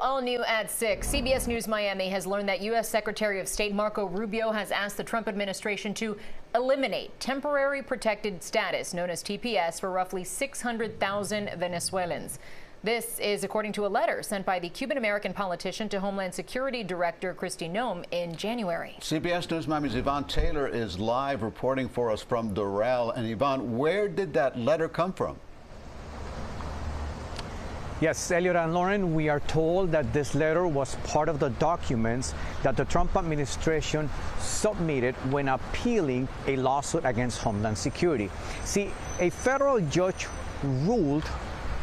all new at 6. CBS News Miami has learned that U.S. Secretary of State Marco Rubio has asked the Trump administration to eliminate temporary protected status, known as TPS, for roughly 600,000 Venezuelans. This is according to a letter sent by the Cuban-American politician to Homeland Security Director Kristi Noem in January. CBS News Miami's Yvonne Taylor is live reporting for us from Doral. And Yvonne, where did that letter come from? Yes, Elliot and Lauren, we are told that this letter was part of the documents that the Trump administration submitted when appealing a lawsuit against Homeland Security. See, a federal judge ruled,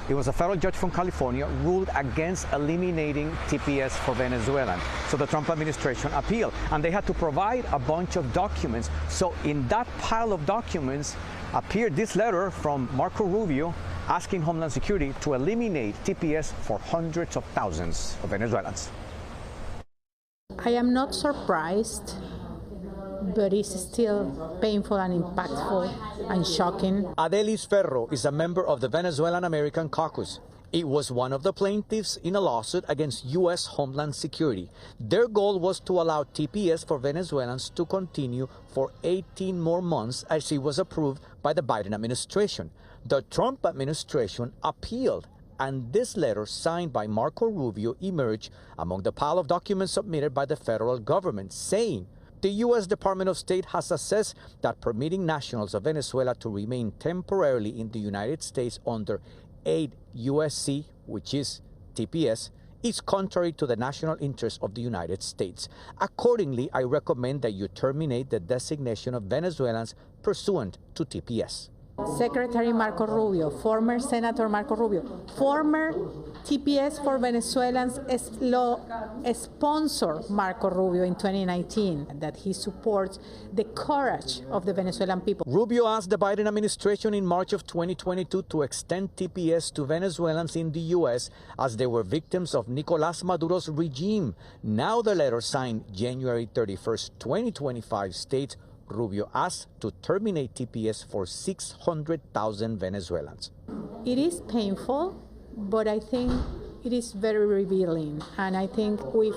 it was a federal judge from California, ruled against eliminating TPS for Venezuelans. So the Trump administration appealed, and they had to provide a bunch of documents. So in that pile of documents appeared this letter from Marco Rubio asking Homeland Security to eliminate TPS for hundreds of thousands of Venezuelans. I am not surprised, but it's still painful and impactful and shocking. Adelis Ferro is a member of the Venezuelan American Caucus. It was one of the plaintiffs in a lawsuit against U.S. Homeland Security. Their goal was to allow TPS for Venezuelans to continue for 18 more months as it was approved by the Biden administration. The Trump administration appealed, and this letter signed by Marco Rubio emerged among the pile of documents submitted by the federal government, saying the U.S. Department of State has assessed that permitting nationals of Venezuela to remain temporarily in the United States under 8 U.S.C., which is TPS, is contrary to the national interest of the United States. Accordingly, I recommend that you terminate the designation of Venezuelans pursuant to TPS. Secretary Marco Rubio, former Senator Marco Rubio, former TPS for Venezuelans sponsor Marco Rubio in 2019, that he supports the courage of the Venezuelan people. Rubio asked the Biden administration in March of 2022 to extend TPS to Venezuelans in the U.S. as they were victims of Nicolás Maduro's regime. Now the letter signed January 31st, 2025 states Rubio asked to terminate TPS for 600,000 Venezuelans. It is painful, but I think it is very revealing, and I think we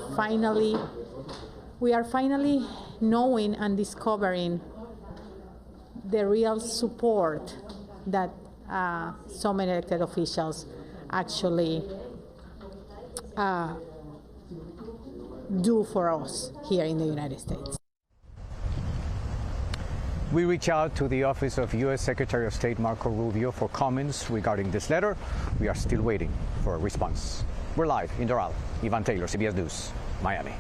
are finally knowing and discovering the real support that some elected officials actually do for us here in the United States. We reach out to the office of U.S. Secretary of State Marco Rubio for comments regarding this letter. We are still waiting for a response. We're live in Doral. Yvonne Taylor, CBS News, Miami.